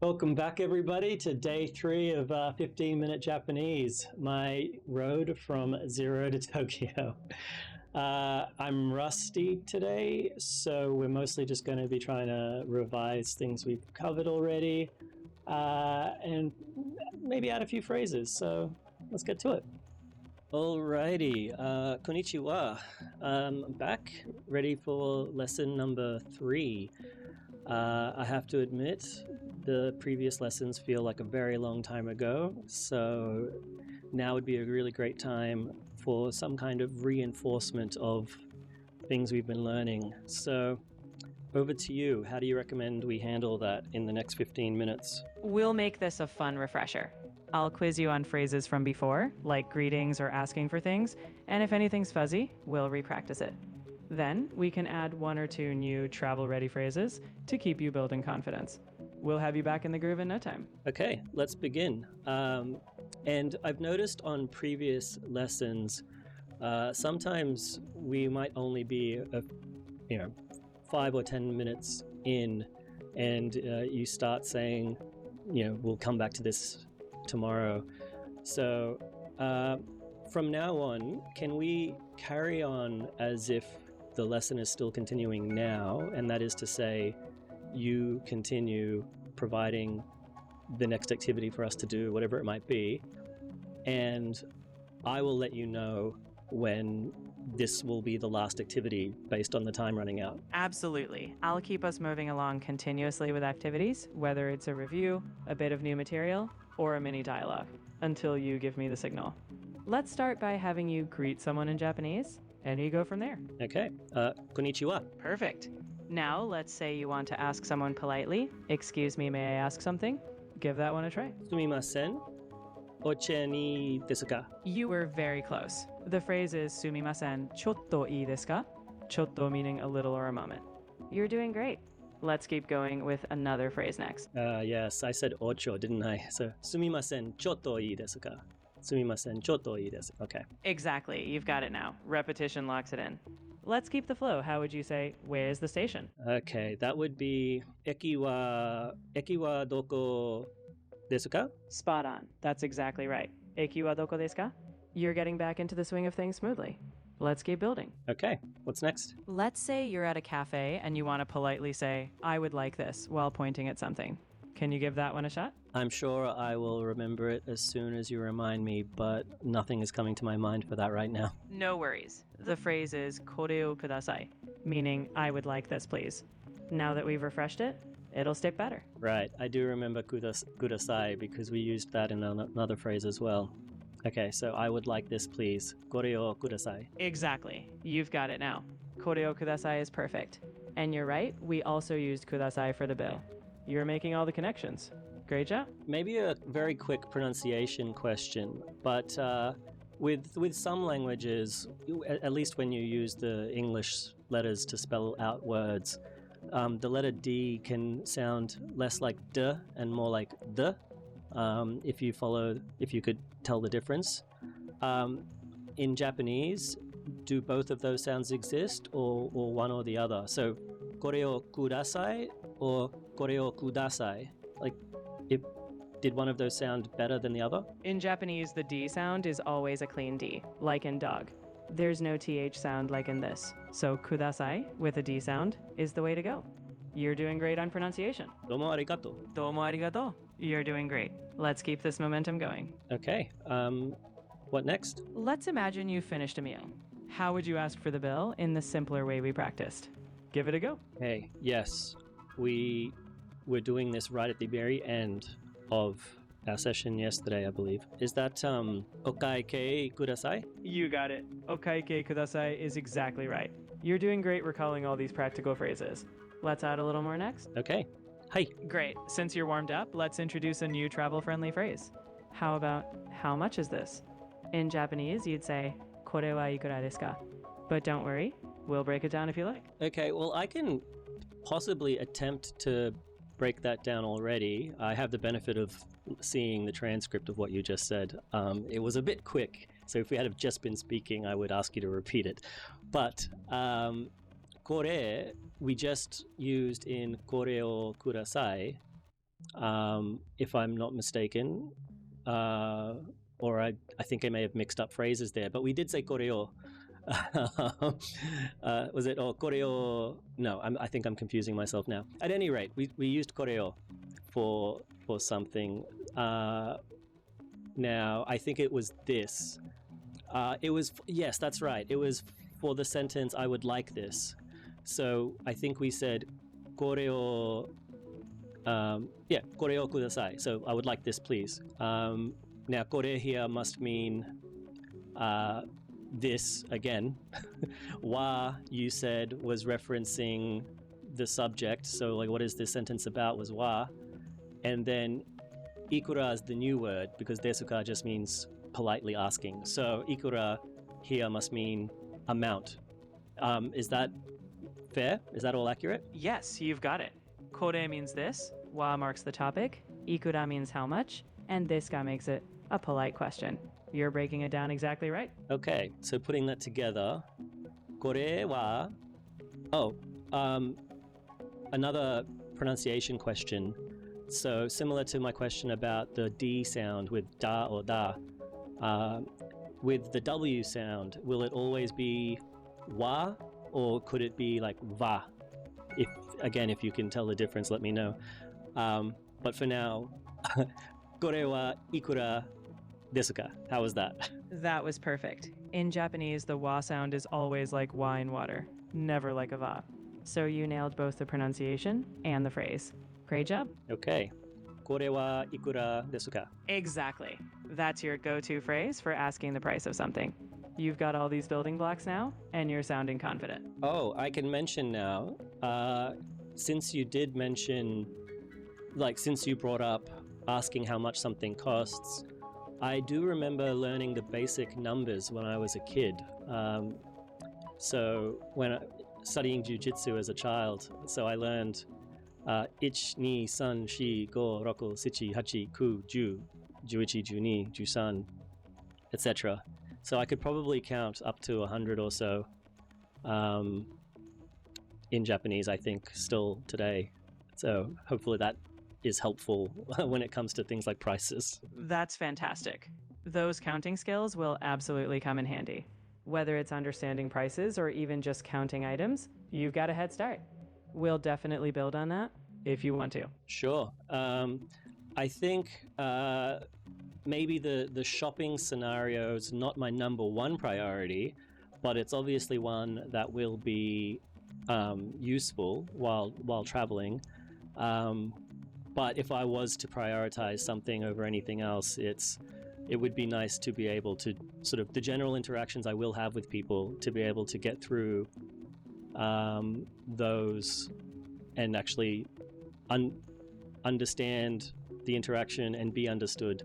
Welcome back, everybody, to day 3 of 15-minute Japanese, my road from zero to Tokyo. I'm rusty today, so we're mostly just going to be trying to revise things we've covered already and maybe add a few phrases. So let's get to it. Alrighty, konnichiwa. I'm back, ready for lesson number 3. I have to admit, the previous lessons feel like a very long time ago, so now would be a really great time for some kind of reinforcement of things we've been learning. So, over to you. How do you recommend we handle that in the next 15 minutes? We'll make this a fun refresher. I'll quiz you on phrases from before, like greetings or asking for things, and if anything's fuzzy, we'll repractice it. Then, we can add 1 or 2 new travel-ready phrases to keep you building confidence. We'll have you back in the groove in no time. Okay, let's begin. And I've noticed on previous lessons, sometimes we might only be, 5 or 10 minutes in, and you start saying, we'll come back to this tomorrow. So from now on, can we carry on as if the lesson is still continuing now, and that is to say, you continue providing the next activity for us to do, whatever it might be, and I will let you know when this will be the last activity based on the time running out. Absolutely. I'll keep us moving along continuously with activities, whether it's a review, a bit of new material, or a mini dialogue, until you give me the signal. Let's start by having you greet someone in Japanese, and you go from there. Okay. Konnichiwa. Perfect. Now, let's say you want to ask someone politely, "Excuse me, may I ask something?" Give that one a try. Sumimasen. Oche ni desu ka? You were very close. The phrase is sumimasen, chotto ii desu ka? Chotto meaning a little or a moment. You're doing great. Let's keep going with another phrase next. Yes, I said ocho, didn't I? So, sumimasen, chotto ii desu ka? Sumimasen, chotto ii desu. Okay. Exactly. You've got it now. Repetition locks it in. Let's keep the flow. How would you say, "Where's the station?" Okay, that would be eki wa doko desu ka? Spot on. That's exactly right. Eki wa doko desu ka? You're getting back into the swing of things smoothly. Let's keep building. Okay, what's next? Let's say you're at a cafe and you want to politely say, "I would like this," while pointing at something. Can you give that one a shot? I'm sure I will remember it as soon as you remind me, but nothing is coming to my mind for that right now. No worries. The phrase is "kore o kudasai," meaning "I would like this, please." Now that we've refreshed it, it'll stick better. Right, I do remember kudasai because we used that in another phrase as well. Okay, so I would like this, please. Kore o kudasai. Exactly. You've got it now. Kore o kudasai is perfect. And you're right, we also used kudasai for the bill. You're making all the connections. Great job. Maybe a very quick pronunciation question, but with some languages, at least when you use the English letters to spell out words, the letter D can sound less like D and more like the. If you could tell the difference. In Japanese, do both of those sounds exist, or one or the other? So, kore o kudasai or kore o kudasai? Like, did one of those sound better than the other? In Japanese, the D sound is always a clean D, like in dog. There's no TH sound like in this. So kudasai, with a D sound, is the way to go. You're doing great on pronunciation. Domo arigato. Domo arigato. You're doing great. Let's keep this momentum going. Okay, what next? Let's imagine you finished a meal. How would you ask for the bill in the simpler way we practiced? Give it a go. Hey, yes, we were doing this right at the very end of our session yesterday, I believe. Is that okaike kudasai? You got it. Okaike kudasai is exactly right. You're doing great recalling all these practical phrases. Let's add a little more next. Okay. Hi. Great. Since you're warmed up, let's introduce a new travel-friendly phrase. How about, "How much is this?" In Japanese, you'd say, "Kore wa ikura desu ka?" But don't worry, we'll break it down if you like. Okay, well, I can possibly attempt to break that down already. I have the benefit of seeing the transcript of what you just said. It was a bit quick, so if we had just been speaking, I would ask you to repeat it. But kore, we just used in kore o kudasai, if I'm not mistaken. Or I think I may have mixed up phrases there, but we did say koreo. Was it koreo? No, I think I'm confusing myself now. At any rate, we used koreo for something. Now I think it was this. It was, yes, that's right. It was for the sentence "I would like this." So I think we said koreo. Yeah, koreo kudasai. So I would like this, please. Now kore here must mean this again. Wa, you said, was referencing the subject. So like, what is this sentence about was wa. And then ikura is the new word because desuka just means politely asking. So ikura here must mean amount. Is that fair? Is that all accurate? Yes, you've got it. Kore means this, wa marks the topic, ikura means how much, and desuka makes it a polite question. You're breaking it down exactly right. Okay, so putting that together, kore wa. Oh, another pronunciation question. So similar to my question about the D sound with da or da, with the W sound, will it always be wa or could it be like va? If you can tell the difference, let me know. But for now, kore wa ikura desuka? How was that? That was perfect. In Japanese, the wa sound is always like wine water, never like a va. So you nailed both the pronunciation and the phrase. Great job. Okay. Kore wa ikura desuka? Exactly. That's your go-to phrase for asking the price of something. You've got all these building blocks now, and you're sounding confident. Oh, I can mention now, since you did mention, since you brought up asking how much something costs, I do remember learning the basic numbers when I was a kid. So when studying jiu-jitsu as a child, so I learned 1, 2, 3, 4, 5, 6, 7, 8, 9, 10, 11, 12, 13, etc. So I could probably count up to 100 or so in Japanese, I think, still today. So hopefully that is helpful when it comes to things like prices. That's fantastic. Those counting skills will absolutely come in handy. Whether it's understanding prices or even just counting items, you've got a head start. We'll definitely build on that if you want to. Sure. I think maybe the shopping scenario is not my number one priority, but it's obviously one that will be useful while traveling. But if I was to prioritize something over anything else, it would be nice to be able to sort of the general interactions I will have with people to be able to get through those and actually understand the interaction and be understood.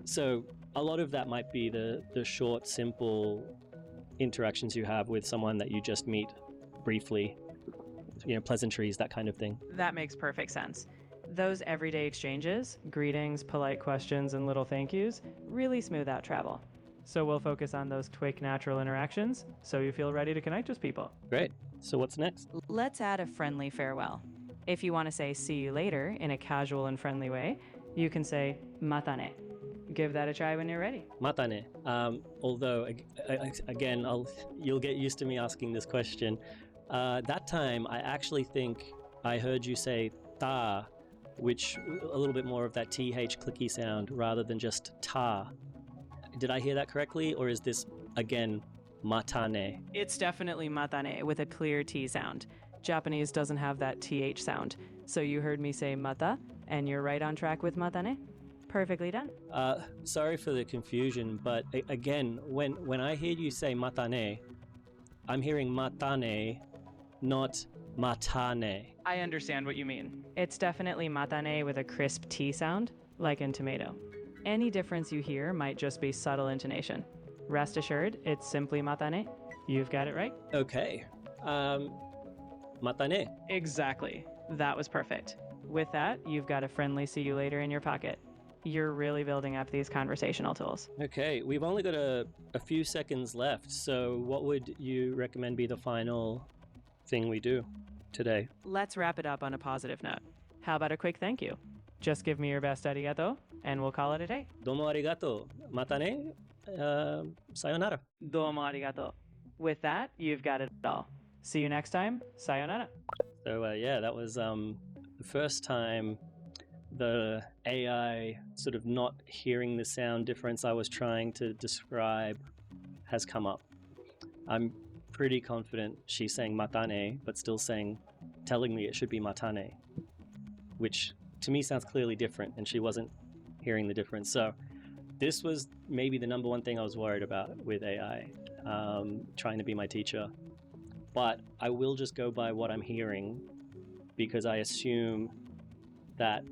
So a lot of that might be the short, simple interactions you have with someone that you just meet briefly, pleasantries, that kind of thing. That makes perfect sense. Those everyday exchanges, greetings, polite questions, and little thank yous really smooth out travel. So we'll focus on those quick, natural interactions so you feel ready to connect with people. Great. So what's next? Let's add a friendly farewell. If you want to say see you later in a casual and friendly way, you can say matane. Give that a try when you're ready. Matane. Although, again, you'll get used to me asking this question. That time, I actually think I heard you say ta, which a little bit more of that TH clicky sound rather than just ta. Did I hear that correctly, or is this, again, matane? It's definitely matane with a clear T sound. Japanese doesn't have that TH sound, so you heard me say mata, and you're right on track with matane. Perfectly done. Sorry for the confusion, but again, when I hear you say matane, I'm hearing matane, not matane. I understand what you mean. It's definitely matane with a crisp T sound, like in tomato. Any difference you hear might just be subtle intonation. Rest assured, it's simply matane. You've got it right. Okay. Matane. Exactly. That was perfect. With that, you've got a friendly see you later in your pocket. You're really building up these conversational tools. Okay, we've only got a few seconds left, so what would you recommend be the final thing we do today? Let's wrap it up on a positive note. How about a quick thank you? Just give me your best arigato, and we'll call it a day. Domo arigato. Mata ne. Sayonara. Domo arigato. With that, you've got it all. See you next time. Sayonara. So yeah, that was the first time the AI sort of not hearing the sound difference I was trying to describe has come up. I'm pretty confident she's saying matane, but still telling me it should be matane, which to me sounds clearly different, and she wasn't hearing the difference. So this was maybe the number one thing I was worried about with AI, trying to be my teacher. But I will just go by what I'm hearing, because I assume that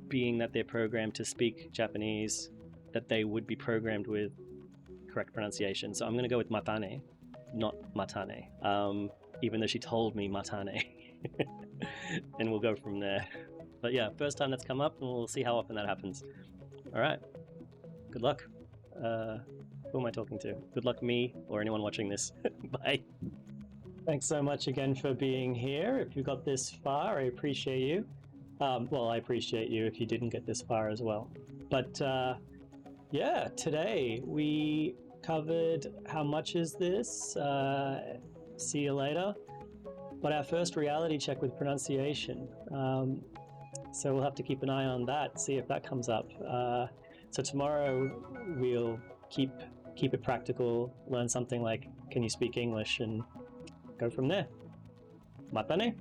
being that they're programmed to speak Japanese, that they would be programmed with correct pronunciation. So I'm going to go with matane, not matane, even though she told me matane. And we'll go from there. But yeah, first time that's come up, and we'll see how often that happens. All right. Good luck. Who am I talking to? Good luck, me, or anyone watching this. Bye. Thanks so much again for being here. If you got this far, I appreciate you. Well, I appreciate you if you didn't get this far as well. But yeah, today we covered how much is this? See you later. But our first reality check with pronunciation. So we'll have to keep an eye on that, see if that comes up. So tomorrow we'll keep it practical, learn something like, can you speak English, and go from there. Matane.